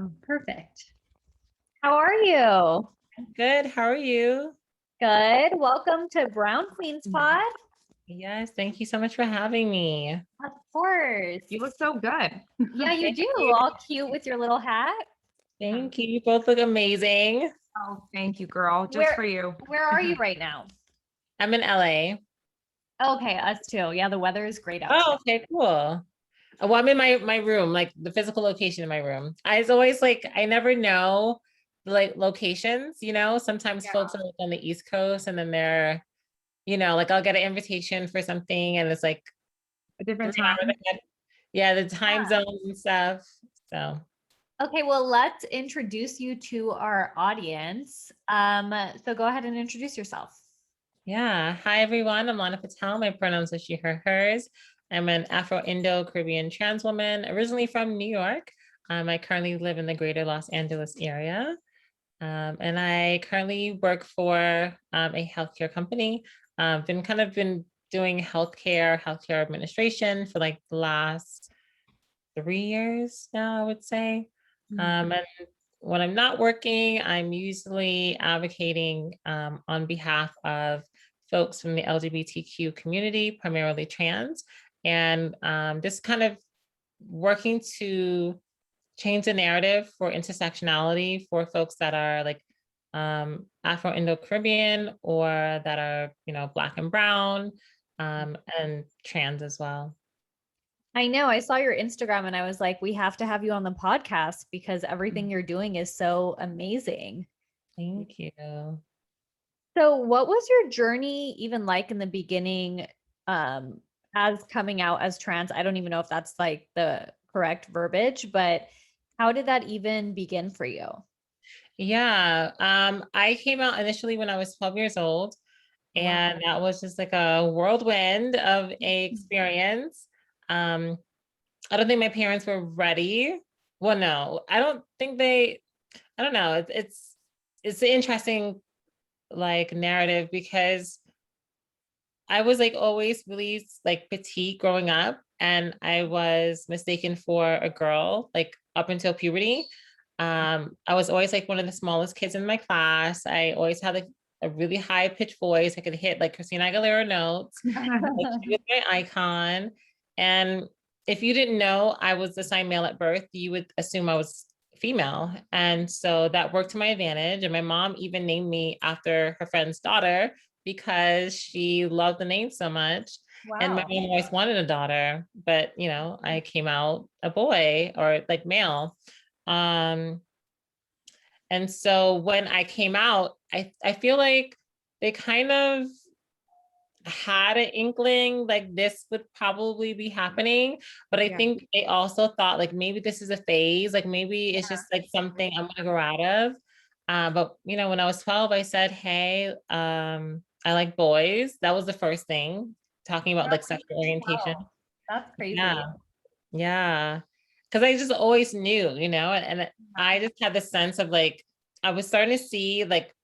Oh, perfect. How are you? Good. How are you? Good. Welcome to Brown Queen's Pod. Yes, thank you so much for having me. Of course. You look so good. Yeah, you Thank do. you. All cute with your little hat. Thank you. You both look amazing. Oh, thank you, girl. Just Where for you. where are you right now? I'm in LA. Okay, us too. Yeah, the weather is great out Oh, today. okay, cool. Well, I'm in my room, like the physical location in my room. I was always like, I never know like locations, sometimes Yeah. folks are like on the East Coast and then they're, like I'll get an invitation for something and it's like A different 3 hours time. ahead. Yeah, the time Yeah. zones and stuff. So Okay, well, let's introduce you to our audience. So go ahead and introduce yourself. yeah. Hi, everyone. I'm Lana Patel. My pronouns are she, her, hers. I'm an Afro-Indo-Caribbean trans woman, originally from New York. I currently live in the greater Los Angeles area. And I currently work for a healthcare company. Been doing healthcare administration for like the last 3 years now, I would say. And when I'm not working, I'm usually advocating on behalf of folks from the LGBTQ community, primarily trans, and just kind of working to change the narrative for intersectionality for folks that are like Afro-Indo-Caribbean or that are, Black and brown and trans as well. I know. I saw your Instagram and I was like, we have to have you on the podcast because everything you're doing is so amazing. Thank you. So, what was your journey even like in the beginning as coming out as trans? I don't even know if that's like the correct verbiage, but how did that even begin for you? Yeah, I came out initially when I was 12 years old, and that was just like a whirlwind of a experience. I don't think my parents were ready. Well, no, I don't know. It's an interesting like narrative because I was like always really like petite growing up, and I was mistaken for a girl like up until puberty. I was always like one of the smallest kids in my class. I always had like a really high pitched voice. I could hit like Christina Aguilera notes. Like she was my icon. And if you didn't know I was assigned male at birth, you would assume I was female. And so that worked to my advantage. And my mom even named me after her friend's daughter because she loved the name so much. And my Wow. mom always wanted a daughter, but I came out a boy or like male. Um, and so when I came out, I feel like they kind of had an inkling like this would probably be happening, but I think they also thought like maybe this is a phase, like maybe it's just like something I'm gonna grow out of. But when I was 12, I sasaid, hey, I like boys. That was the first thing, talking about like sexual orientation. Wow. That's crazy. Yeah. Yeah. Because I just always knew, and I just had the sense of like, I was starting to see like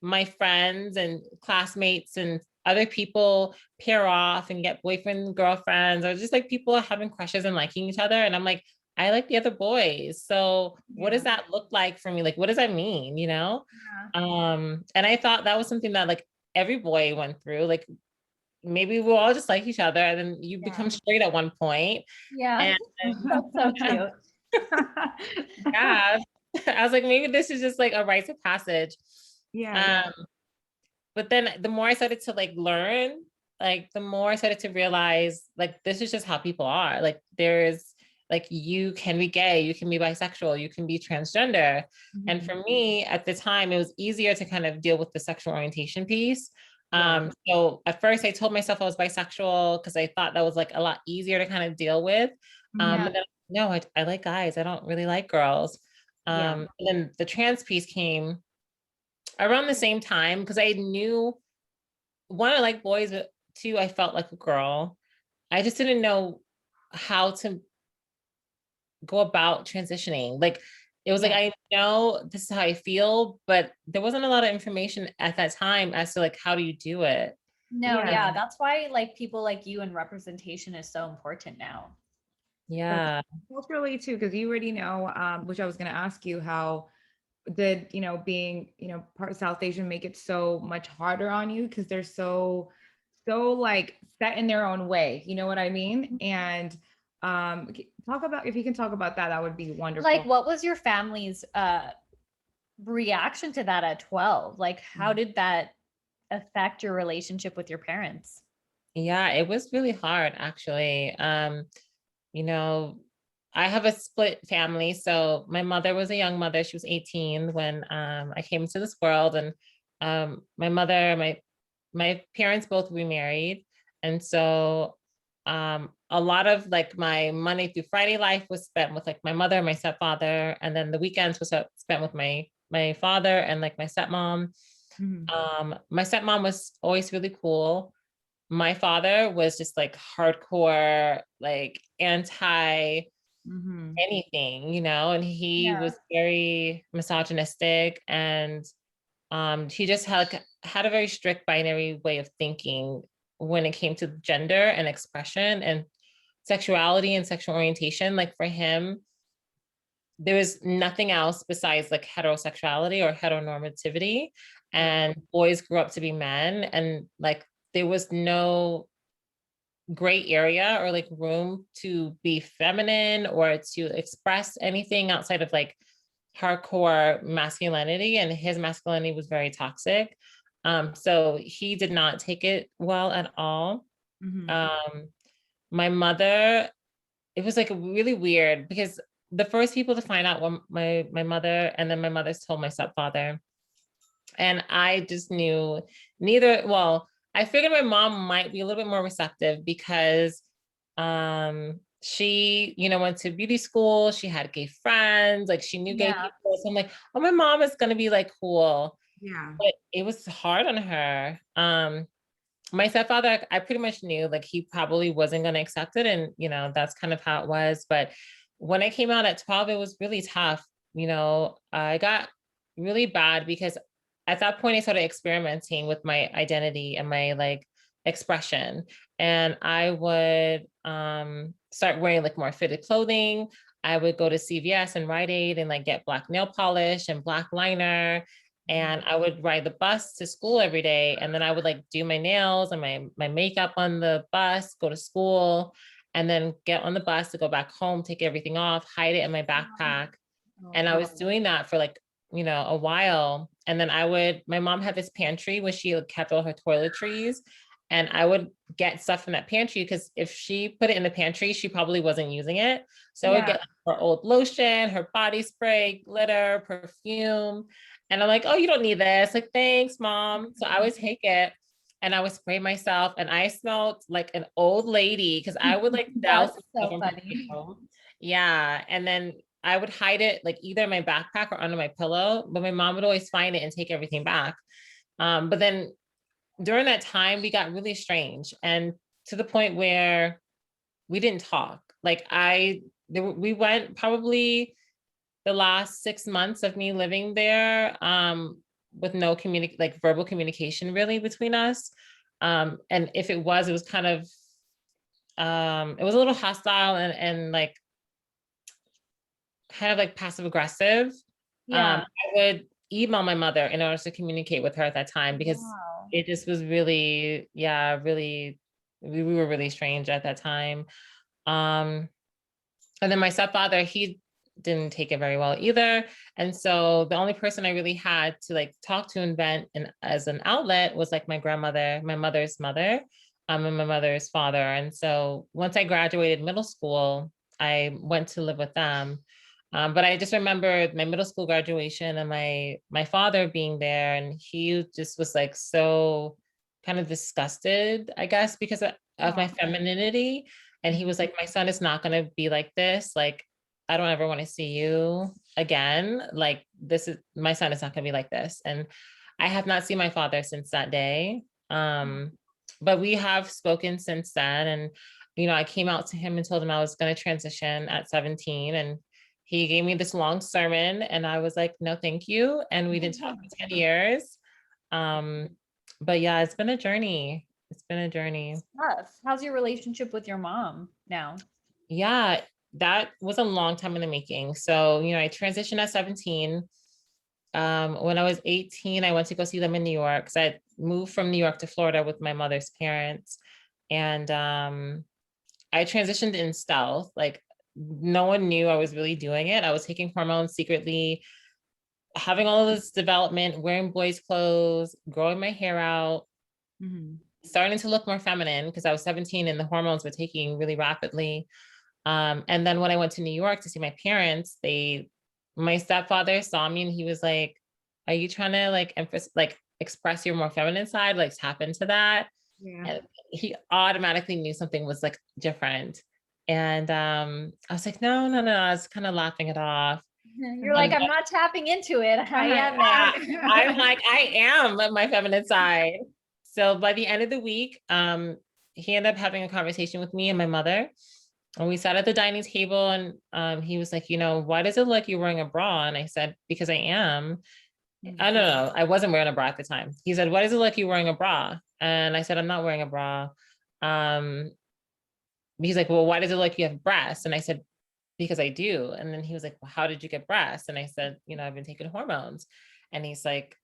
my friends and classmates and other people pair off and get boyfriend, girlfriends, or just like people having crushes and liking each other. And I'm like, I like the other boys. So what does that look like for me? Like, what does that mean? And I thought that was something that like every boy went through. Like maybe we'll all just like each other and then you become straight at one point. Yeah. And That's so cute. yeah, I was like, maybe this is just like a rite of passage. Yeah. But then the more I started to like learn, like the more I started to realize like this is just how people are. Like there's like you can be gay, you can be bisexual, you can be transgender. And for me at the time, it was easier to kind of deal with the sexual orientation piece. So at first I told myself I was bisexual because I thought that was like a lot easier to kind of deal with. And then no, I like guys. I don't really like girls. And then the trans piece came around the same time because I knew one, I like boys, but two, I felt like a girl. I just didn't know how to go about transitioning. Like it was like I know this is how I feel, but there wasn't a lot of information at that time as to like how do you do it. No, yeah, that's why like people like you and representation is so important now. Yeah. Culturally too, because you already know, which I was going to ask you, how did, being, part of South Asian make it so much harder on you? Because they're so like set in their own way. You know what I mean? And talk about, if you can talk about that, that would be wonderful. Like, what was your family's reaction to that at 12? Like, how did that affect your relationship with your parents? Yeah, it was really hard actually. You know, I have a split family. So my mother was a young mother. She was 18 when I came into this world. And my mother, my parents both remarried. And so a lot of like my Monday through Friday life was spent with like my mother and my stepfather. And then the weekends was spent with my father and like my stepmom. Mhm. My stepmom was always really cool. My father was just like hardcore, like anti Mhm. anything, and he Yeah. was very misogynistic, and he just had a very strict binary way of thinking when it came to gender and expression and sexuality and sexual orientation. Like for him, there was nothing else besides like heterosexuality or heteronormativity, and boys grew up to be men, and like there was no gray area or like room to be feminine or to express anything outside of like hardcore masculinity, and his masculinity was very toxic. So he did not take it well at all. Mhm. My mother, it was like really weird because the first people to find out were my mother, and then my mother's told my stepfather. And I just knew neither, well, I figured my mom might be a little bit more receptive because she, went to beauty school, she had gay friends, like she knew gay Yeah. people. So I'm like, oh, my mom is gonna be like cool. Yeah. But it was hard on her. My stepfather, I pretty much knew like he probably wasn't gonna accept it. And that's kind of how it was. But when I came out at 12, it was really tough. I got really bad because at that point I started experimenting with my identity and my like expression. And I would start wearing like more fitted clothing. I would go to CVS and Rite Aid and like get black nail polish and black liner. And I would ride the bus to school every day. And then I would like do my nails and my makeup on the bus, go to school, and then get on the bus to go back home, take everything off, hide it in my backpack. And I was doing that for like, a while. And then my mom had this pantry where she kept all her toiletries. And I would get stuff from that pantry because if she put it in the pantry, she probably wasn't using it. So I would get her old lotion, her body spray, glitter, perfume. And I'm like, oh, you don't need this. Like, thanks, mom. So I would take it and I would spray myself, and I smelled like an old lady because I would like douse That's stuff so in funny. perfume. Yeah. And then I would hide it like either in my backpack or under my pillow, but my mom would always find it and take everything back. But then during that time, we got really strange, and to the point where we didn't talk. Like we went probably the last 6 months of me living there with no like verbal communication really between us. And if it was kind of it was a little hostile and like kind of like passive aggressive. Yeah. I would email my mother in order to communicate with her at that time because Wow. it just was really, yeah, really, we were really strange at that time. And then my stepfather, he didn't take it very well either. And so the only person I really had to like talk to and vent and as an outlet was like my grandmother, my mother's mother, and my mother's father. And so once I graduated middle school, I went to live with them. But I just remember my middle school graduation and my father being there, and he just was like so kind of disgusted, I guess, because of my femininity. And he was like, my son is not going to be like this. Like, I don't ever want to see you again. Like, my son is not going to be like this. And I have not seen my father since that day. But we have spoken since then. And, I came out to him and told him I was going to transition at 17. And he gave me this long sermon. And I was like, no, thank you. And we didn't talk for 10 years. But yeah, it's been a journey. It's been a journey. Tough. How's your relationship with your mom now? Yeah, that was a long time in the making. So, you know, I transitioned at 17. When I was 18, I went to go see them in New York because I moved from New York to Florida with my mother's parents. And I transitioned in stealth. Like no one knew I was really doing it. I was taking hormones secretly, having all of this development, wearing boys' clothes, growing my hair out, starting to look more feminine because I was 17 and the hormones were taking really rapidly. And then when I went to New York to see my parents, my stepfather saw me and he was like, are you trying to like express your more feminine side, like tap into that? Yeah. And he automatically knew something was like different. And I was like, no, no, no, I was kind of laughing it off. You're like, I'm not tapping into it. I am it. I'm like, I am my feminine side. So by the end of the week, he ended up having a conversation with me and my mother. And we sat at the dining table and he was like, you know, why does it look like you're wearing a bra? And I said, because I am. I don't know. I wasn't wearing a bra at the time. He said, why does it look like you're wearing a bra? And I said, I'm not wearing a bra. He's like, well, why does it look like you have breasts? And I said, because I do. And then he was like, well, how did you get breasts? And I said, you know, I've been taking hormones. And he's like,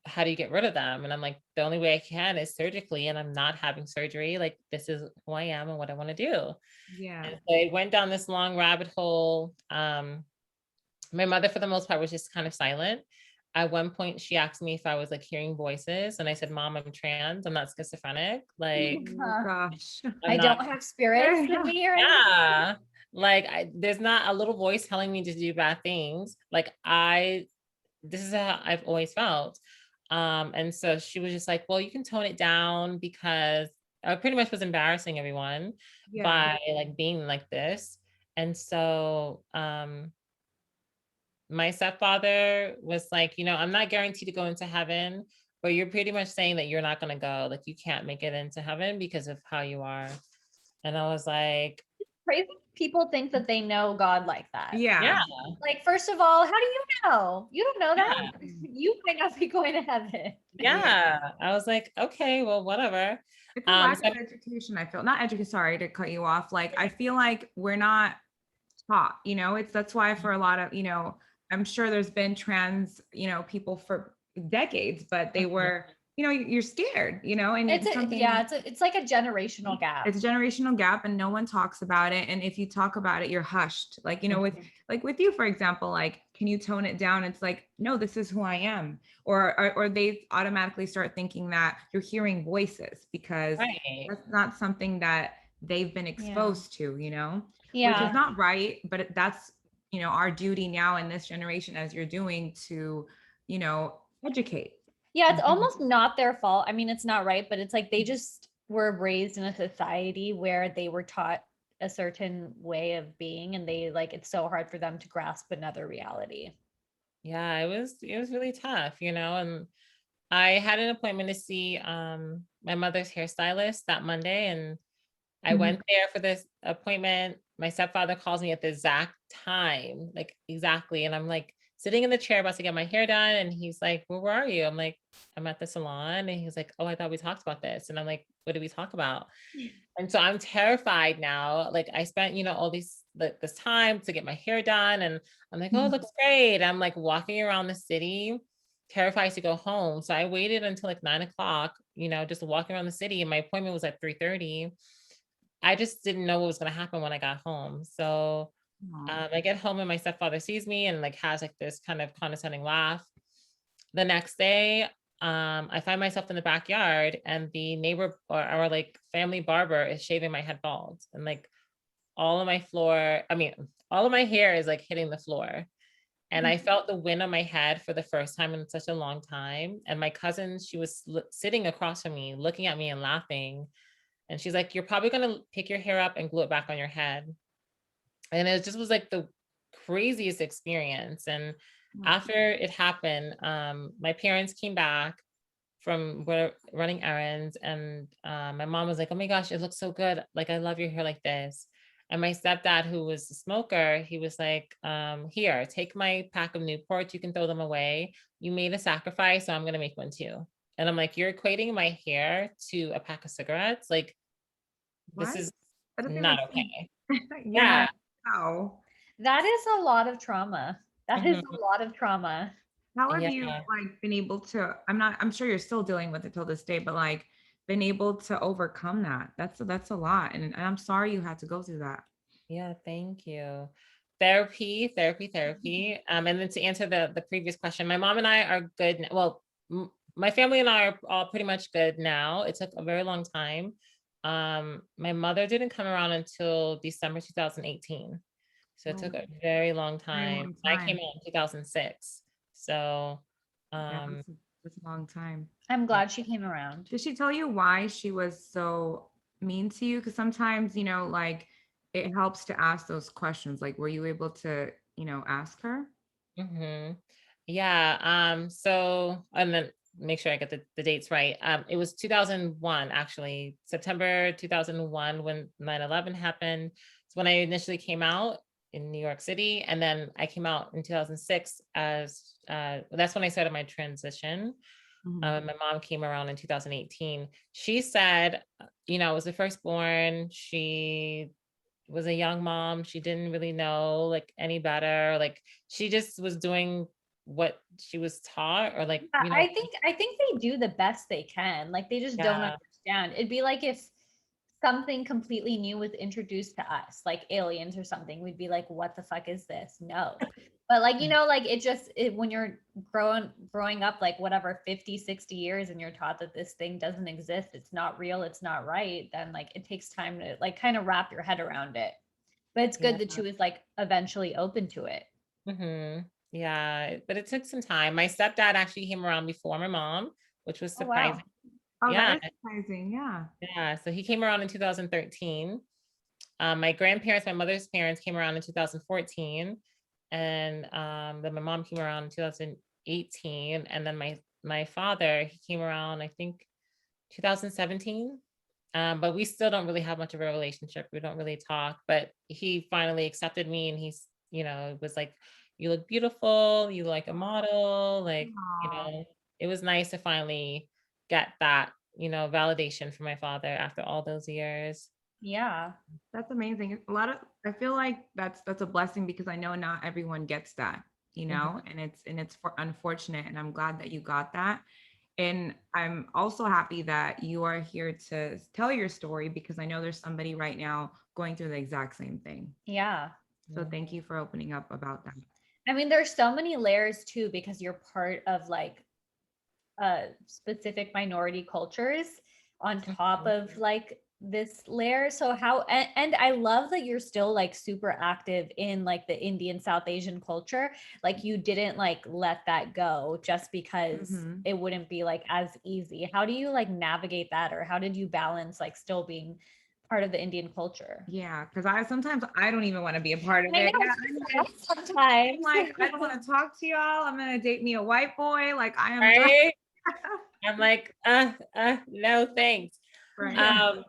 how do you get rid of them? And I'm like, the only way I can is surgically, and I'm not having surgery. Like, this is who I am and what I want to do. Yeah. And so I went down this long rabbit hole. My mother, for the most part, was just kind of silent. At one point, she asked me if I was like hearing voices. And I said, Mom, I'm trans. I'm not schizophrenic. Like, Oh, gosh. I don't have spirits in me or anything. yeah. Like, there's not a little voice telling me to do bad things. Like, this is how I've always felt. And so she was just like, well, you can tone it down, because I pretty much was embarrassing everyone by like being like this. And so my stepfather was like, you know, I'm not guaranteed to go into heaven, but you're pretty much saying that you're not going to go. Like, you can't make it into heaven because of how you are. And I was like, Crazy people think that they know God like that. Yeah. Like, first of all, how do you know? You don't know that. You might not be going to heaven. Yeah. I was like, okay, well, whatever. It's a lack of education, I feel. Not education, sorry to cut you off. Like, I feel like we're not taught, you know, that's why for a lot of, you know, I'm sure there's been trans, you know, people for decades, but they were, you know, you're scared, you know, and it's like a generational gap. It's a generational gap and no one talks about it. And if you talk about it, you're hushed. Like, you know, with you, for example, like, can you tone it down? It's like, no, this is who I am. Or they automatically start thinking that you're hearing voices because that's not something that they've been exposed to, you know, which is not right. But that's, you know, our duty now in this generation, as you're doing, to, you know, educate. Yeah, it's almost not their fault. I mean, it's not right, but it's like they just were raised in a society where they were taught a certain way of being, and they like, it's so hard for them to grasp another reality. Yeah, it was really tough, you know. And I had an appointment to see my mother's hairstylist that Monday, and I went there for this appointment. My stepfather calls me at the exact time, like exactly. And I'm like sitting in the chair about to get my hair done. And he's like, well, where are you? I'm like, I'm at the salon. And he's like, oh, I thought we talked about this. And I'm like, what did we talk about? And so I'm terrified now. Like, I spent, you know, all this time to get my hair done. And I'm like, oh, it looks great. I'm like walking around the city, terrified to go home. So I waited until like 9:00, you know, just walking around the city. And my appointment was at 3:30. I just didn't know what was going to happen when I got home. So I get home and my stepfather sees me and like has like this kind of condescending laugh. The next day, I find myself in the backyard and the neighbor or our like family barber is shaving my head bald, and like all of my hair is like hitting the floor. And I felt the wind on my head for the first time in such a long time. And my cousin, she was sitting across from me, looking at me and laughing. And she's like, you're probably going to pick your hair up and glue it back on your head. And it just was like the craziest experience. And after it happened, my parents came back from running errands. And my mom was like, oh my gosh, it looks so good. Like, I love your hair like this. And my stepdad, who was a smoker, he was like, here, take my pack of Newports. You can throw them away. You made a sacrifice, so I'm going to make one too. And I'm like, you're equating my hair to a pack of cigarettes? Like, this is not okay. Yeah. Wow. That is a lot of trauma. That is Mhm. a lot of trauma. How have you Yeah. like been able to, I'm sure you're still dealing with it till this day, but like been able to overcome that? That's a lot. And I'm sorry you had to go through that. Yeah, thank you. Therapy, therapy, therapy. And then to answer the previous question, my mom and I are good. Well, my family and I are all pretty much good now. It took a very long time. My mother didn't come around until December 2018. So it took Oh, a very long very time. long I came time. out in 2006. So, Yeah, um, that's a long time. I'm yeah. glad she came around. Did she tell you why she was so mean to you? Because sometimes, like it helps to ask those questions. Like, were you able to, ask her? hmm Yeah. So, and then make sure I get the dates right. It was 2001, actually, September 2001 when 9/11 happened. It's when I initially came out in New York City. And then I came out in 2006 as, that's when I started my transition. Mhm. My mom came around in 2018. She said, I was the firstborn. She was a young mom. She didn't really know like any better. Like she just was doing what she was taught or like, I think they do the best they can. Like they just don't yeah. understand. It'd be like if something completely new was introduced to us, like aliens or something. We'd be like, "What the fuck is this?" No. But like, like when you're growing up like whatever 50, 60 years and you're taught that this thing doesn't exist, it's not real, it's not right, then like it takes time to like kind of wrap your head around it. But it's Yeah. good that she was like eventually open to it. hmm Yeah. But it took some time. My stepdad actually came around before my mom, which was Oh surprising. wow. Oh, that Yeah. is surprising. Yeah. Yeah. So he came around in 2013. My grandparents, my mother's parents came around in 2014. And then my mom came around in 2018. And then my father, he came around, I think 2017. But we still don't really have much of a relationship. We don't really talk, but he finally accepted me and was like, you look beautiful, you like a model, like, Aw, it was nice to finally get that, validation from my father after all those years. Yeah. that's amazing. I feel like that's a blessing because I know not everyone gets that, Mhm. and it's unfortunate, and I'm glad that you got that. And I'm also happy that you are here to tell your story because I know there's somebody right now going through the exact same thing. Yeah. So Yeah. thank you for opening up about that. I mean, there's so many layers too because you're part of like specific minority cultures on top Mhm. of like this layer. So and I love that you're still like super active in like the Indian South Asian culture. Like you didn't like let that go just because Hmm. it wouldn't be like as easy. How do you like navigate that, or how did you balance like still being part of the Indian culture? Yeah, because I sometimes I don't even want to be a part of I it. know Yeah, I'm sometimes. like, I don't want to talk to y'all. I'm gonna date me a white boy. Like I am done. Right? I'm like, no, thanks. Right. Um,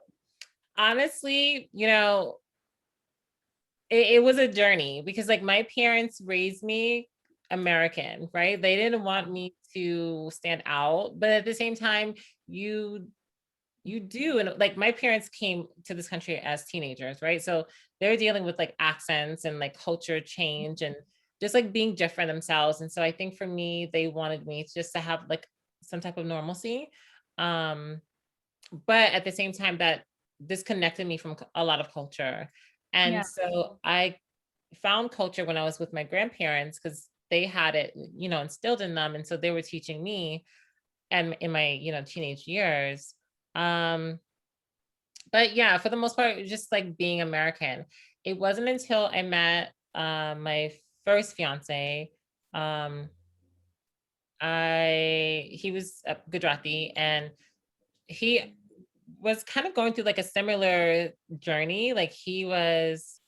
Honestly, it was a journey because like my parents raised me American, right? They didn't want me to stand out, but at the same time, you do. And like my parents came to this country as teenagers, right? So they're dealing with like accents and like culture change and just like being different themselves. And so I think for me, they wanted me just to have like some type of normalcy. Um, but at the same time, that disconnected me from a lot of culture. Yeah. And so I found culture when I was with my grandparents because they had it, instilled in them. And so they were teaching me and in my, teenage years. Um, but yeah, for the most part, it was just like being American. It wasn't until I met my first fiance. Um, he was a Gujarati and he was kind of going through like a similar journey. Like he was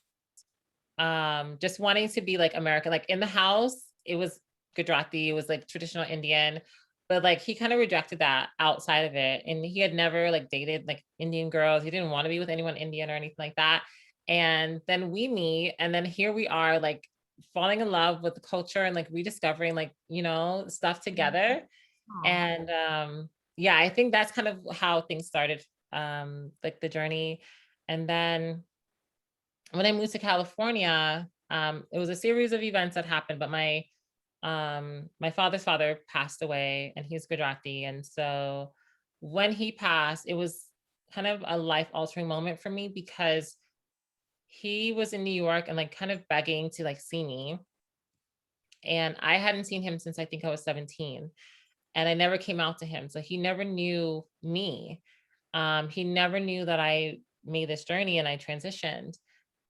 just wanting to be like American. Like in the house, it was Gujarati, it was like traditional Indian, but like he kind of rejected that outside of it. And he had never like dated like Indian girls. He didn't want to be with anyone Indian or anything like that. And then we meet, and then here we are, like falling in love with the culture and like rediscovering like, stuff together. Aw. And yeah, I think that's kind of how things started, like the journey. And then when I moved to California, it was a series of events that happened, but my father's father passed away, and he's Gujarati. And so when he passed, it was kind of a life altering moment for me, because he was in New York and like kind of begging to like see me. And I hadn't seen him since I think I was 17. And I never came out to him. So he never knew me. He never knew that I made this journey and I transitioned.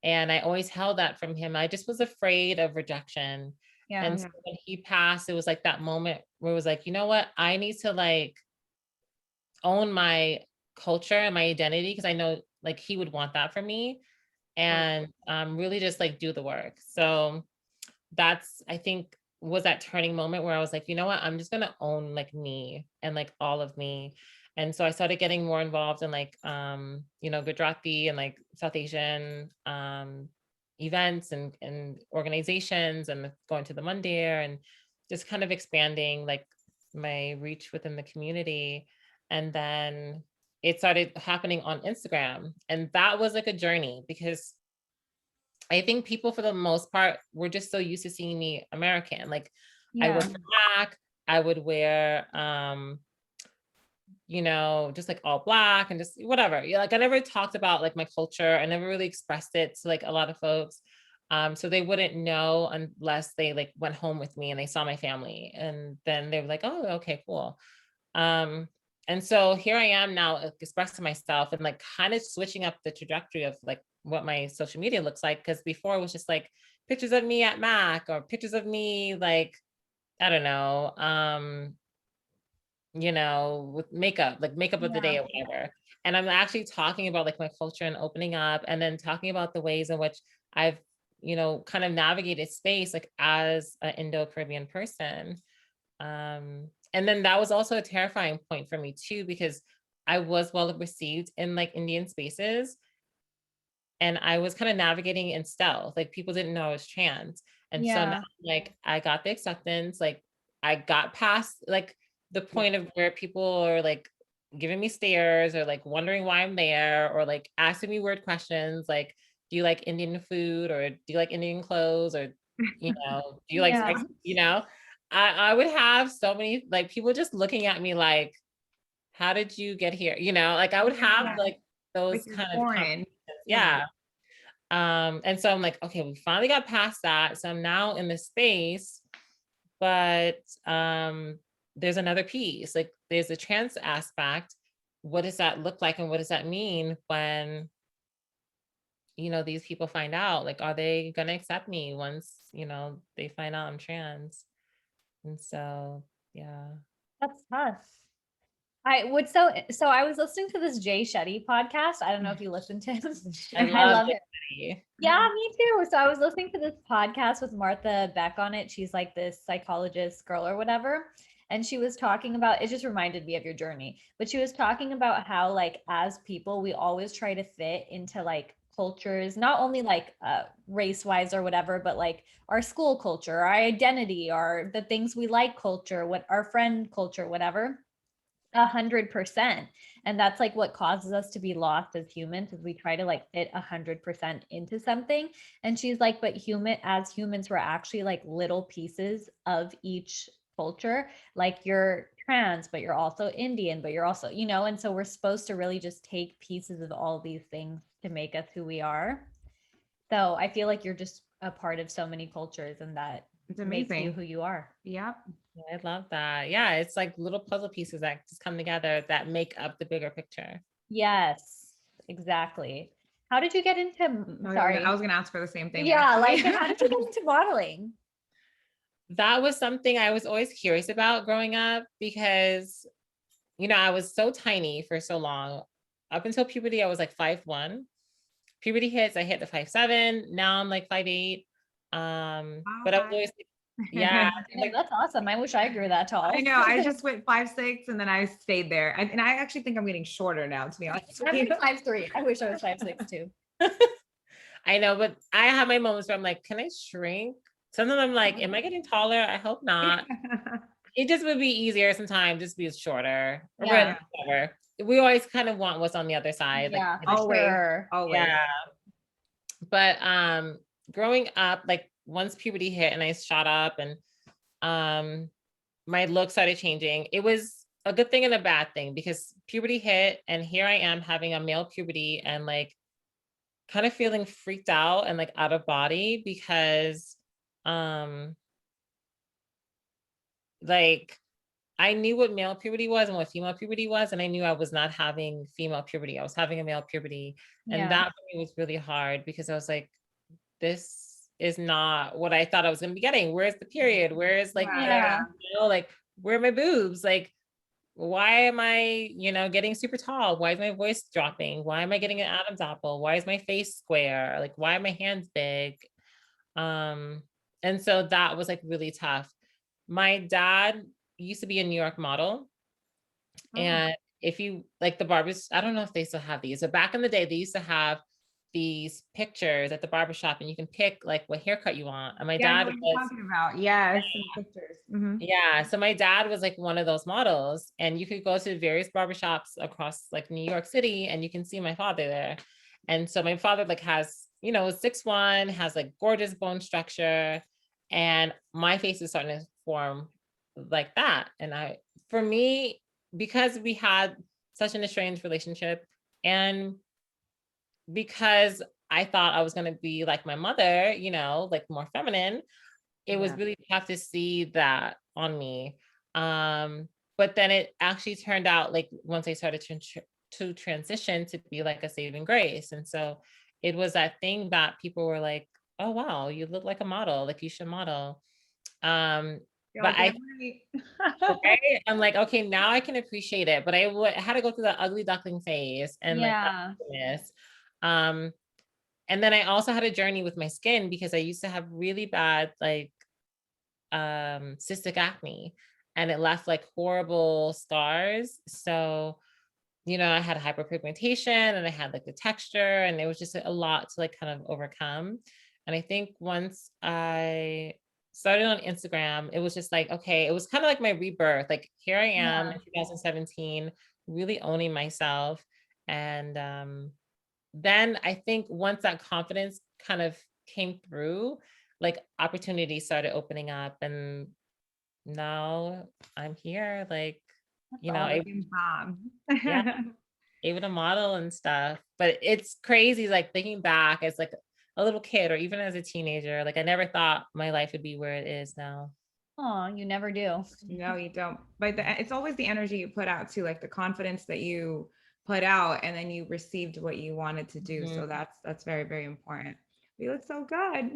And I always held that from him. I just was afraid of rejection. Yeah. And so when he passed, it was like that moment where it was like, you know what? I need to like own my culture and my identity, because I know like he would want that for me, and really just like do the work. So that's, I think, was that turning moment where I was like, you know what, I'm just gonna own like me and like all of me. And so I started getting more involved in like Gujarati and like South Asian events and organizations, and going to the Mandir, and just kind of expanding like my reach within the community. And then it started happening on Instagram, and that was like a journey, because I think people for the most part were just so used to seeing me American. Like I would wear black, I would wear just like all black and just whatever. Yeah, like I never talked about like my culture. I never really expressed it to like a lot of folks. So they wouldn't know unless they like went home with me and they saw my family. And then they were like, oh, okay, cool. And so here I am now, like, expressing myself and like kind of switching up the trajectory of like what my social media looks like. Because before it was just like pictures of me at Mac, or pictures of me like, I don't know, with makeup, like makeup of the day or whatever. And I'm actually talking about like my culture and opening up, and then talking about the ways in which I've, kind of navigated space like as an Indo-Caribbean person. And then that was also a terrifying point for me too, because I was well received in like Indian spaces, and I was kind of navigating in stealth. Like people didn't know I was trans. And so now, like I got the acceptance, like I got past like the point of where people are like giving me stares, or like wondering why I'm there, or like asking me weird questions like, do you like Indian food, or do you like Indian clothes, or do you like sex? I would have so many like people just looking at me like, how did you get here? Like I would have like those like kind of foreign. conversations. Yeah. And so I'm like, okay, we finally got past that. So I'm now in this space, but there's another piece. Like there's a trans aspect. What does that look like, and what does that mean when these people find out? Like, are they gonna accept me once they find out I'm trans? And so yeah. That's tough. I would so I was listening to this Shetty podcast. I don't know if you listened to him. I love it. Yeah, me too. So I was listening to this podcast with Martha Beck on it. She's like this psychologist girl or whatever. And she was talking about, it just reminded me of your journey, but she was talking about how like as people, we always try to fit into like cultures, not only like race wise or whatever, but like our school culture, our identity, our the things we like culture, what our friend culture, whatever. 100%. And that's like what causes us to be lost as humans, is we try to like fit 100% into something. And she's like, but as humans, we're actually like little pieces of each culture. Like you're trans, but you're also Indian, but you're also, and so we're supposed to really just take pieces of all these things to make us who we are. So I feel like you're just a part of so many cultures, and that It's makes amazing. you who you are. Yep. I love that. Yeah, it's like little puzzle pieces that just come together that make up the bigger picture. Yes, exactly. How did you get into, sorry. I was gonna ask for the same thing. Yeah, like how did you get into modeling? That was something I was always curious about growing up, because I was so tiny for so long. Up until puberty, I was like 5'1". Puberty hits, I hit the 5'7". Now I'm like 5'8". But I was always yeah. Like, that's awesome. I wish I grew that tall. I know. I just went 5'6", and then I stayed there. And I actually think I'm getting shorter now, to be honest. I'm 5'3". I wish I was 5'6" too. I know, but I have my moments where I'm like, can I shrink? Sometimes I'm like, am I getting taller? I hope not. It just would be easier sometimes just be shorter. Yeah. Whatever. We always kind of want what's on the other side. Yeah, like, always. Always. yeah. But growing up, like once puberty hit and I shot up and my look started changing, it was a good thing and a bad thing because puberty hit and here I am having a male puberty and like kind of feeling freaked out and like out of body because um like I knew what male puberty was and what female puberty was, and I knew I was not having female puberty. I was having a male puberty. And Yeah. that for me was really hard because I was like, this is not what I thought I was going to be getting. Where's the period? Where is like my, Right. Yeah. like, where are my boobs? Like, why am I, getting super tall? Why is my voice dropping? Why am I getting an Adam's apple? Why is my face square? Like, why are my hands big? Um, and so that was like really tough. My dad used to be a New York model. Oh. And if you like the barbers, I don't know if they still have these, but back in the day, they used to have these pictures at the barbershop and you can pick like what haircut you want. And my Yeah, I know dad what you're was, talking about. Yes, some pictures. Mhm. yeah. So my dad was like one of those models and you could go to various barbershops across like New York City and you can see my father there. And so my father like has, 6'1", has like gorgeous bone structure and my face is starting to form like that. And for me, because we had such an estranged relationship and because I thought I was going to be like my mother, like more feminine, it was Yeah. really tough to see that on me. But then it actually turned out like once I started to transition to be like a saving grace. And so it was that thing that people were like, oh, wow, you look like a model, like you should model. You're But like, I, yeah, right. okay, I'm like, okay, now I can appreciate it. But I had to go through the ugly duckling phase and like Yeah. ugliness. Um, and then I also had a journey with my skin because I used to have really bad like cystic acne and it left like horrible scars. So, I had hyperpigmentation and I had like the texture and it was just a lot to like kind of overcome. And I think once I started on Instagram, it was just like, okay, it was kind of like my rebirth. Like here I am in 2017, really owning myself. And then I think once that confidence kind of came through, like opportunities started opening up and now I'm here, like, All I, looking bomb. yeah, able to model and stuff. But it's crazy, like thinking back as like a little kid or even as a teenager, like I never thought my life would be where it is now. Oh, you never do. No, you don't. But it's always the energy you put out too, like the confidence that you put out, and then you received what you wanted to do. Mhm. So that's very, very important. You look so good.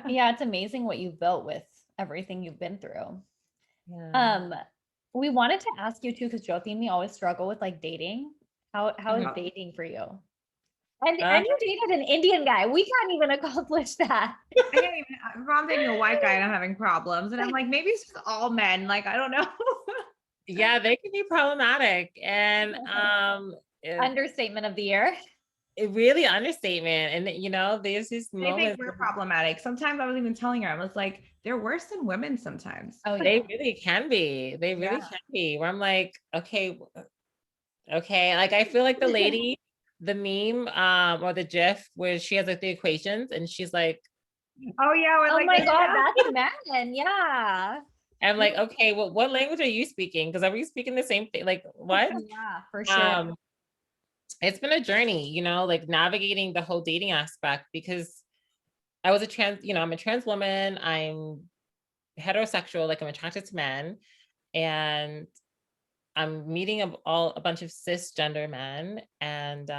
Yeah, it's amazing what you've built with everything you've been through. Yeah. Um, we wanted to ask you too, because Jyoti and me always struggle with like dating. How is Mhm. dating for you? And Uh, you dated an Indian guy. We can't even accomplish that. I can't even. If I'm dating a white guy and I'm having problems, and I'm like, maybe it's just all men. Like I don't know. yeah, they can be problematic. And Understatement of the year. it really understatement. And there's these They think moments we're problematic. Sometimes I was even telling her, I was like, they're worse than women sometimes. Oh yeah. they really can be. They really Yeah. can be. Where I'm like, okay, okay. Like I feel like the lady, the meme, or the GIF where she has like the equations and she's like, Oh yeah. We're Oh like, my this God, now. that's men. Yeah. I'm like, okay, well, what language are you speaking? Because are we speaking the same thing? Like what? Yeah, for sure. Um, it's been a journey, like navigating the whole dating aspect because I was I'm a trans woman. I'm heterosexual, like I'm attracted to men, and I'm meeting a bunch of cisgender men, and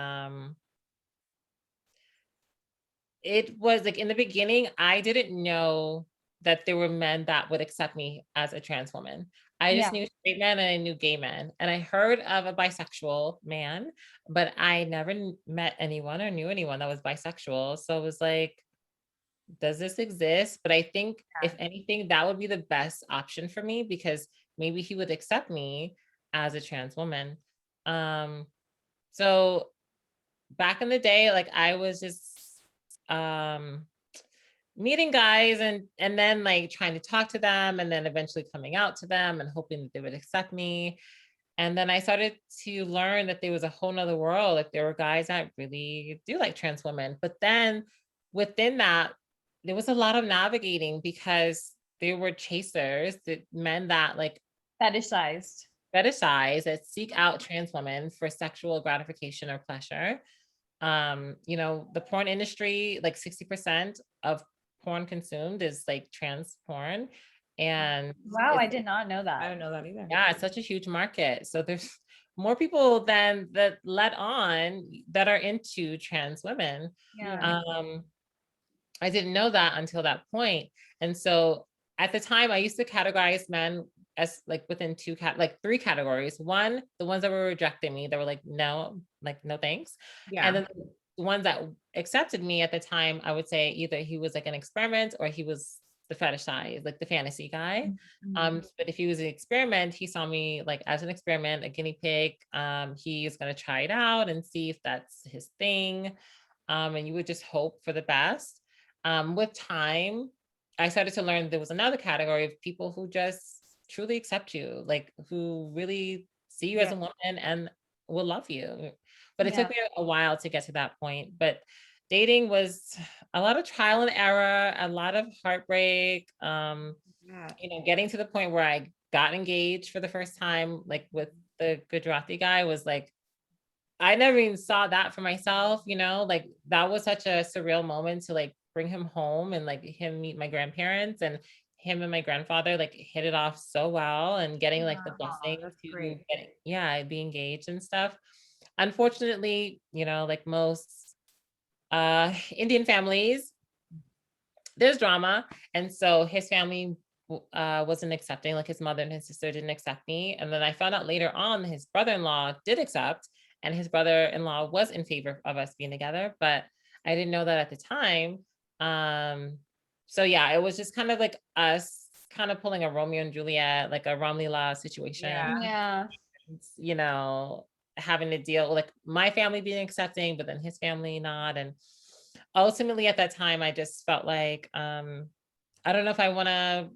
it was like in the beginning, I didn't know that there were men that would accept me as a trans woman. I just Yeah. knew straight men and I knew gay men, and I heard of a bisexual man, but I never met anyone or knew anyone that was bisexual. So it was like, does this exist? But I think if anything, that would be the best option for me because maybe he would accept me as a trans woman. Um, so back in the day, like I was just um meeting guys and then like trying to talk to them and then eventually coming out to them and hoping that they would accept me. And then I started to learn that there was a whole nother world. Like there were guys that really do like trans women. But then within that, there was a lot of navigating because there were chasers, the men that like Fetishized. that seek out trans women for sexual gratification or pleasure. The porn industry, like 60% of porn consumed is like trans porn. And Wow, I it's, did not know I that. don't know that either. yeah, it's such a huge market. So there's more people than that let on that are into trans women. Yeah. I didn't know that until that point. And so at the time I used to categorize men as like within like three categories. One, the ones that were rejecting me, they were like, no thanks. And Yeah. then the ones that accepted me at the time, I would say either he was like an experiment or he was the fetish side, like the fantasy guy. Mhm. But if he was an experiment, he saw me like as an experiment, a guinea pig. He's gonna try it out and see if that's his thing. And you would just hope for the best. With time, I started to learn there was another category of people who just truly accept you, like who really see you as Yeah. a woman and will love you. But it Yeah. took me a while to get to that point. But dating was a lot of trial and error, a lot of heartbreak. Yeah. Getting to the point where I got engaged for the first time, like with the Gujarati guy, was like I never even saw that for myself, like that was such a surreal moment to like bring him home and like him meet my grandparents, and him and my grandfather like hit it off so well, and getting like the Oh, blessing that's to great. be engaged and stuff. Unfortunately, like most Indian families, there's drama. And so his family wasn't accepting, like his mother and his sister didn't accept me. And then I found out later on his brother-in-law did accept, and his brother-in-law was in favor of us being together, but I didn't know that at the time. So yeah, it was just kind of like us kind of pulling a Romeo and Juliet, like a Ram Leela situation, Yeah. Yeah. you know, having to deal with like my family being accepting, but then his family not. And ultimately at that time, I just felt like, I don't know if I want to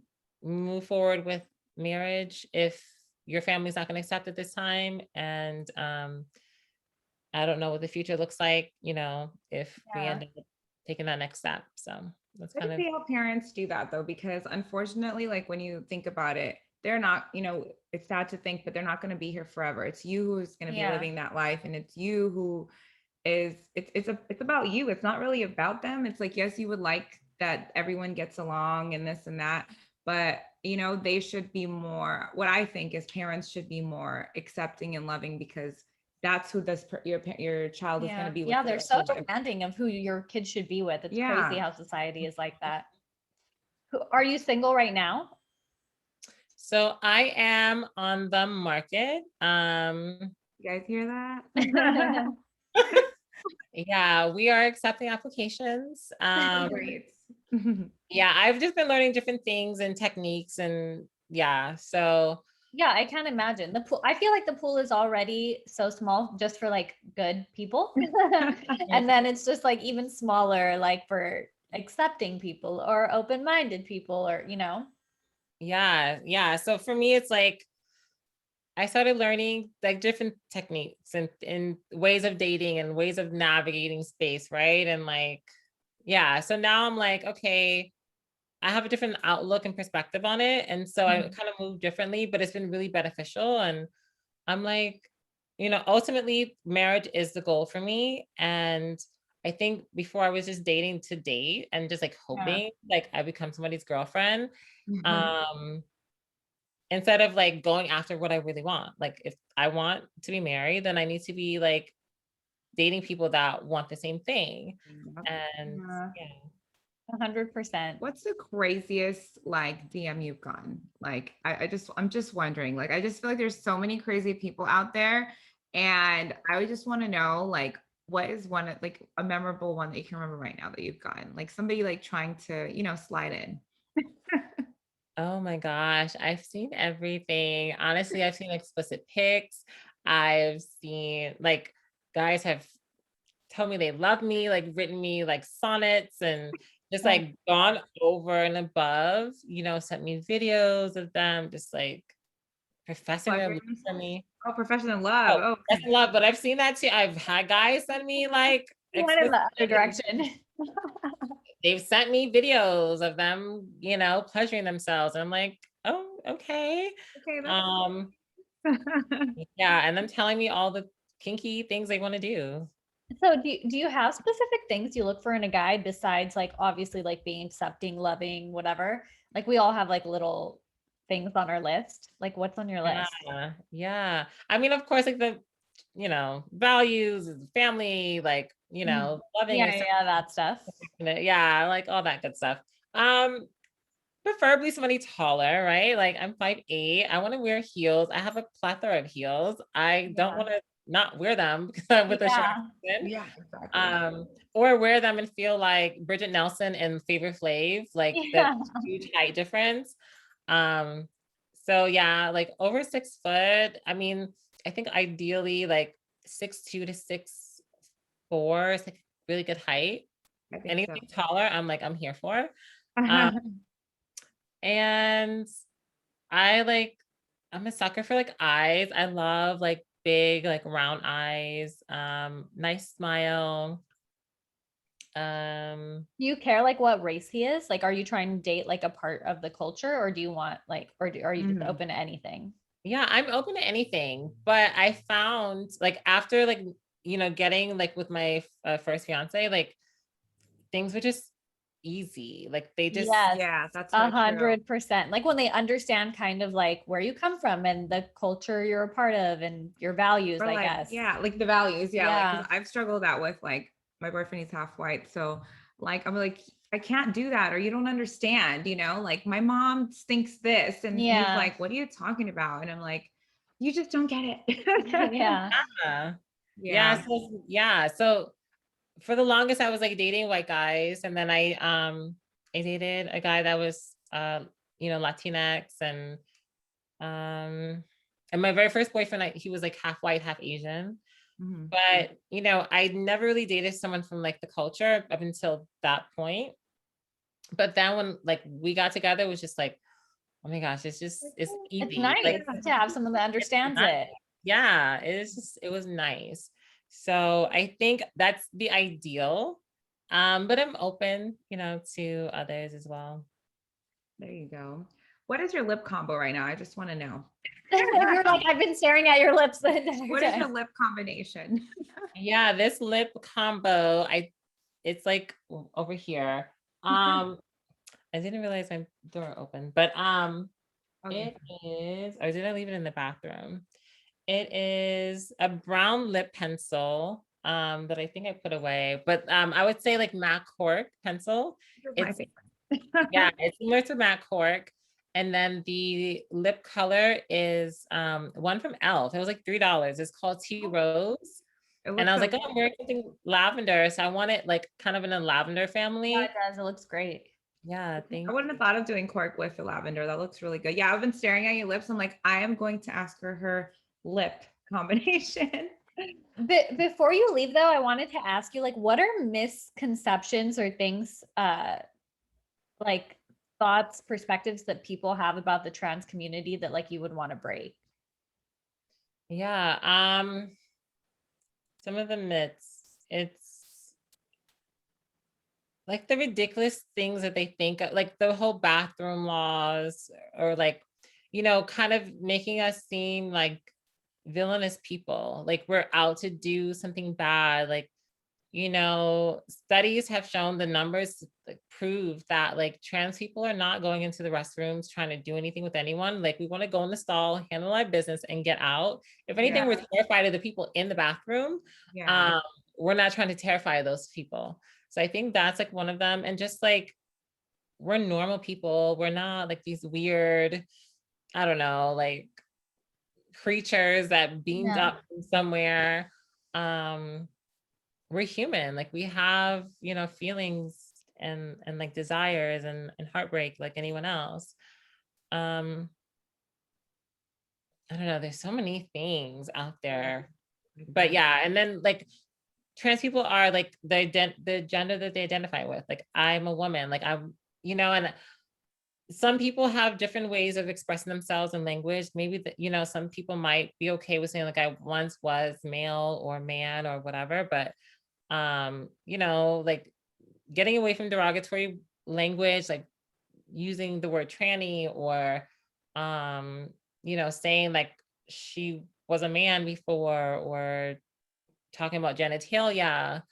move forward with marriage if your family's not going to accept it this time. And I don't know what the future looks like, if we Yeah. end up taking that next step. So that's I kind can of, see how parents do that though, because unfortunately, like when you think about it, they're not, it's sad to think, but they're not going to be here forever. It's you who's going to be Yeah. living that life, and it's you who is it's about you. It's not really about them. It's like, yes, you would like that everyone gets along and this and that, but they should be more, what I think is parents should be more accepting and loving, because that's who your child is going to Yeah. be with Yeah. the They're rest so of their life. demanding of who your kids should be with. It's crazy Yeah. how society is like that. Are you single right now? so I am on the market. You guys hear that? Yeah, we are accepting applications. Great. Yeah, I've just been learning different things and techniques, and yeah, so Yeah, I can't imagine. The pool, I feel like the pool is already so small just for like good people. And then it's just like even smaller, like for accepting people or open-minded people or, yeah. So for me, it's like I started learning like different techniques and ways of dating and ways of navigating space, right? And like, yeah, so now I'm like, okay, I have a different outlook and perspective on it. And so I kind of move differently, but it's been really beneficial. And I'm like, ultimately, marriage is the goal for me. And I think before I was just dating to date and just like Yeah. hoping like I become somebody's girlfriend. Mhm. Um, instead of like going after what I really want. Like if I want to be married, then I need to be like dating people that want the same thing. And Yeah. yeah. 100%. What's the craziest like DM you've gotten? Like, I'm just wondering. Like, I just feel like there's so many crazy people out there, and I would just want to know, like, what is like a memorable one that you can remember right now that you've gotten? Like somebody like trying to, slide in. Oh my gosh, I've seen everything. Honestly, I've seen explicit pics. I've seen like guys have told me they love me, like written me like sonnets and just Oh, like gone over and above, sent me videos of them just like professing their love Flattering for me. Oh, professional love. Oh, Oh, that's a lot, but I've seen that too. I've had guys send me like Went in the other explicit. direction. They've sent me videos of them, you know, pleasuring themselves. And I'm like, oh, okay. Okay, Um, yeah, and them telling me all the kinky things they want to do. So do you have specific things you look for in a guy besides like obviously like being accepting, loving, whatever? Like we all have like little things on our list. Like what's on your list? Yeah, yeah. I mean, of course, like the, you know, values, family, like, you know, loving Yeah, yourself, yeah, that stuff. yeah, like all that good stuff. Um, Preferably somebody taller, right? Like I'm 5'8". I want to wear heels. I have a plethora of heels. I don't Yeah. want to not wear them because I'm with a short Yeah. person. yeah, exactly. Or wear them and feel like Bridget Nelson and Flavor Flav, like the Yeah. huge height difference. Um, so yeah, like over 6 foot. I mean, I think ideally like 6'2" to 6'4" is like really good height. I think so. Anything taller, I'm like, I'm here for. Um, and I'm a sucker for like eyes. I love like big, like round eyes, nice smile. Do you care like what race he is? Like, are you trying to date like a part of the culture, or do you want like, are you just Mhm. open to anything? Yeah, I'm open to anything, but I found like after like, you know, getting like with my first fiance, like things were just easy. Like they just, Yes, Yeah, that's so true. 100%. Like when they understand kind of like where you come from and the culture you're a part of and your values, Or I like, guess. yeah, like the values. Yeah. Like, Yeah. 'cause I've struggled that with like my boyfriend, he's half white. So like, I'm like, I can't do that, or you don't understand, like my mom thinks this. And he's Yeah. like, what are you talking about? And I'm like, you just don't get it. Yeah. yeah. Yeah. Yeah. So for the longest I was like dating white guys, and then I dated a guy that was you know, Latinx, and my very first boyfriend, he was like half white, half Asian. Mhm. But you know, I never really dated someone from like the culture up until that point. But then when like we got together, it was just like, oh my gosh, it's It's easy. nice Like to have someone that it's understands nice. it. Yeah, it was nice. So I think that's the ideal. But I'm open, you know, to others as well. There you go. What is your lip combo right now? I just want to know. You're like, I've been staring at your lips the entire What is your time. lip combination? Yeah, this lip combo, it's like over here. I didn't realize my door opened, but Okay. it is, or did I leave it in the bathroom? It is a brown lip pencil that I think I put away, but I would say like MAC Cork pencil. This is my It's favorite. yeah, it's similar to MAC Cork. And then the lip color is one from Elf. It was like $3. It's called Tea Rose. It And looks I was so like, oh, I'm wearing something lavender. So I want it like kind of in a lavender Yeah, family. it does. It looks great. Yeah, I wouldn't have thought of doing cork with the lavender. That looks really good. Yeah, I've been staring at your lips. I'm like, I am going to ask her lip combination. Before you leave though, I wanted to ask you like what are misconceptions or things like thoughts, perspectives that people have about the trans community that like you would want to break? Yeah. Some of the myths. It's like the ridiculous things that they think of, like the whole bathroom laws, or like, you know, kind of making us seem like villainous people, like we're out to do something bad. Like, you know, studies have shown, the numbers like, prove that like trans people are not going into the restrooms trying to do anything with anyone. Like we want to go in the stall, handle our business, and get out. If anything, Yeah. we're terrified of the people in the bathroom. Yeah. We're not trying to terrify those people. So I think that's like one of them. And just like, we're normal people. We're not like these weird, I don't know, like creatures that beamed Yeah. up from somewhere. We're human. Like we have, you know, feelings and like desires and heartbreak like anyone else. I don't know, there's so many things out there. But yeah, and then like trans people are like the gender that they identify with. Like I'm a woman, like I'm, you know, and some people have different ways of expressing themselves in language. Maybe you know, some people might be okay with saying like I once was male or man or whatever, but like getting away from derogatory language, like using the word tranny, or, saying like she was a man before, or talking about genitalia,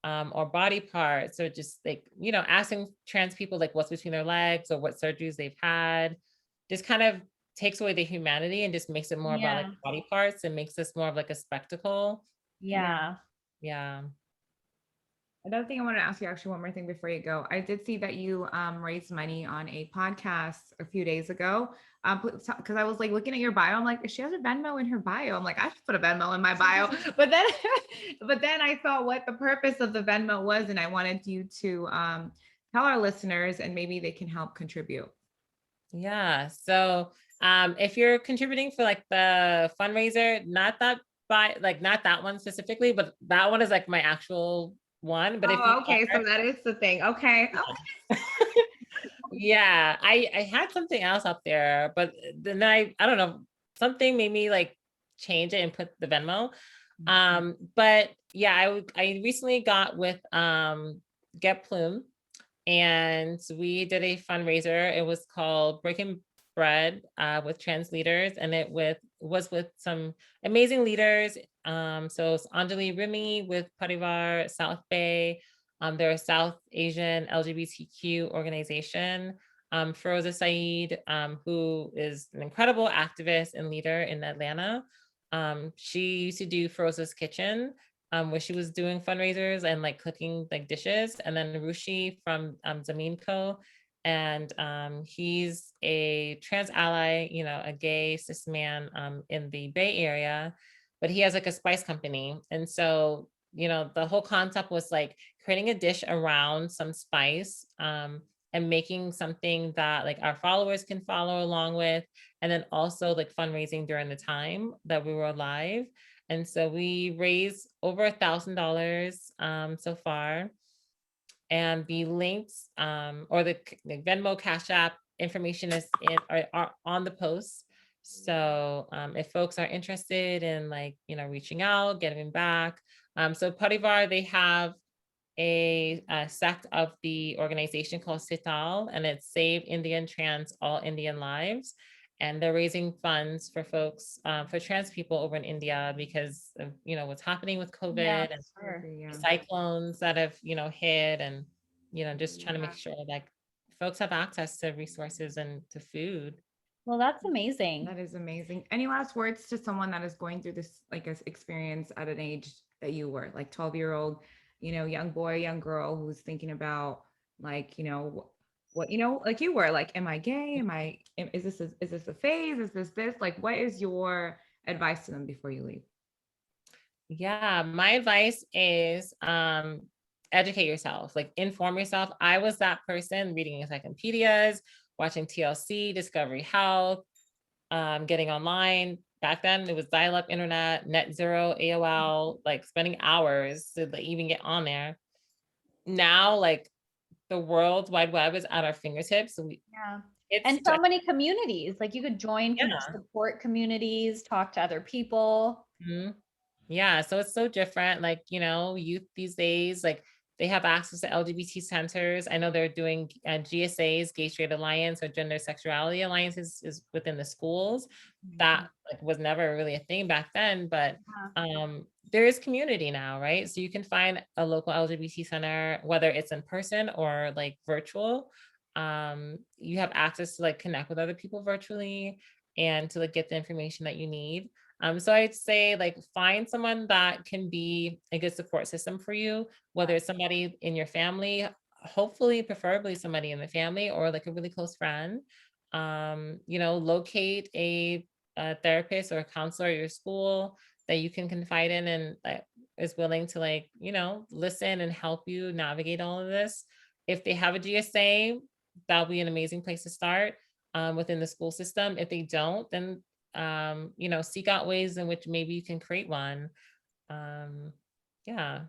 or body parts, or just like, asking trans people like what's between their legs or what surgeries they've had, just kind of takes away the humanity and just makes it more about like Yeah. body parts and makes this more of like a spectacle. Yeah. Yeah. Another thing I want to ask you, actually, one more thing before you go. I did see that you raised money on a podcast a few days ago. Because I was like looking at your bio, I'm like, she has a Venmo in her bio. I'm like, I should put a Venmo in my bio. But then, but then I saw what the purpose of the Venmo was, and I wanted you to tell our listeners, and maybe they can help contribute. Yeah. So if you're contributing for like the fundraiser, not that one specifically, but that one is like my actual one. But if you Oh, okay. So that is the thing. Okay. yeah, I had something else up there, but then I don't know, something made me like change it and put the Venmo. But yeah, I recently got with Get Plume, and we did a fundraiser. It was called Breaking Bread with Trans Leaders, and was with some amazing leaders. So it's Anjali Rimi with Parivar South Bay. They're a South Asian LGBTQ organization. Feroza Saeed, who is an incredible activist and leader in Atlanta. She used to do Feroza's Kitchen, where she was doing fundraisers and like cooking like dishes. And then Rushi from Zameen Co. And he's a trans ally, a gay cis man in the Bay Area, but he has like a spice company. And so, the whole concept was like creating a dish around some spice, and making something that like our followers can follow along with, and then also like fundraising during the time that we were live. And so we raised over $1,000 so far. And the links, or the Venmo, Cash App information is are on the post. So if folks are interested in like, reaching out, giving back. So Parivar, they have a sect of the organization called Sital, and it's Save Indian Trans All Indian Lives. And they're raising funds for folks, for trans people over in India because of, what's happening with COVID and Sure. cyclones that have, hit, and, just trying to make sure like folks have access to resources and to food. Well, that's amazing. That is amazing. Any last words to someone that is going through this like experience at an age that you were, like 12-year-old, young boy, young girl who's thinking about like, what, like you were like, am I gay? Is this a phase? Is this like, what is your advice to them before you leave? Yeah, my advice is educate yourself, like inform yourself. I was that person reading encyclopedias, watching TLC, Discovery Health, getting online. Back then it was dial-up internet, net zero, AOL, like spending hours to like, even get on there. Now, like the World Wide Web is at our fingertips. So and so many communities, like you could join support communities, talk to other people. Mm-hmm. Yeah, so it's so different. Like, youth these days, like they have access to LGBT centers. I know they're doing GSAs, Gay Straight Alliance, or Gender Sexuality Alliances is within the schools. That like was never really a thing back then, but there is community now, right? So you can find a local LGBT center, whether it's in person or like virtual. You have access to like connect with other people virtually and to like get the information that you need. So I'd say like find someone that can be a good support system for you, whether it's somebody in your family, hopefully, preferably somebody in the family, or like a really close friend. Locate a therapist or a counselor at your school that you can confide in and is willing to like, listen and help you navigate all of this. If they have a GSA, that'll be an amazing place to start within the school system. If they don't, then seek out ways in which maybe you can create one. Yeah.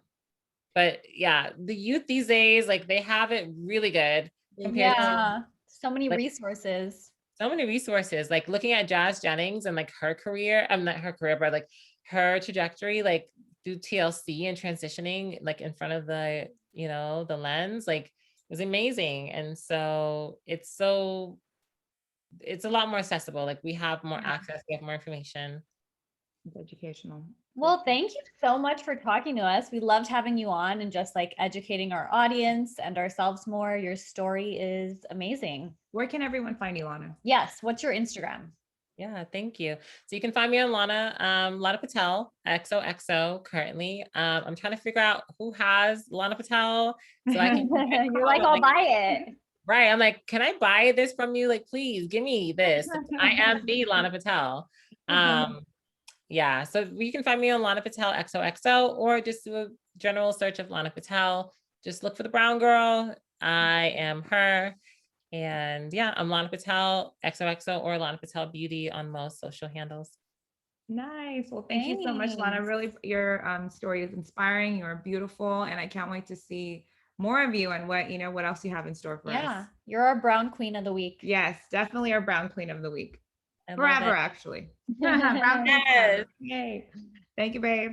But yeah, the youth these days, like they have it really good compared to so many like, resources. So many resources. Like looking at Jazz Jennings and like her career, I'm not her career, but like her trajectory, like do TLC and transitioning like in front of the, you know, the lens, like it was amazing. And so it's a lot more accessible. Like we have more access, we have more information. It's educational. Well, thank you so much for talking to us. We loved having you on and just like educating our audience and ourselves more. Your story is amazing. Where can everyone find you, Lana? Yes. What's your Instagram? Yeah, thank you. So you can find me on Lana Patel, XOXO currently. I'm trying to figure out who has Lana Patel so I can You're like, I'll buy it. right. I'm like, can I buy this from you? Like, please give me this. I am the Lana Patel. Yeah, so you can find me on Lana Patel XOXO, or just do a general search of Lana Patel. Just look for the brown girl. I am her. And yeah, I'm Lana Patel XOXO or Lana Patel Beauty on most social handles. Nice. Well, thank you so much, Lana. Thanks. Really, your story is inspiring. You're beautiful, and I can't wait to see more of you and what else you have in store for us. Yeah. You're our brown queen of the week. Yes, definitely our brown queen of the week. I love Forever, it. actually. Brown queen forever. Yay. Thank you, babe.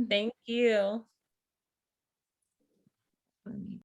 Thank you.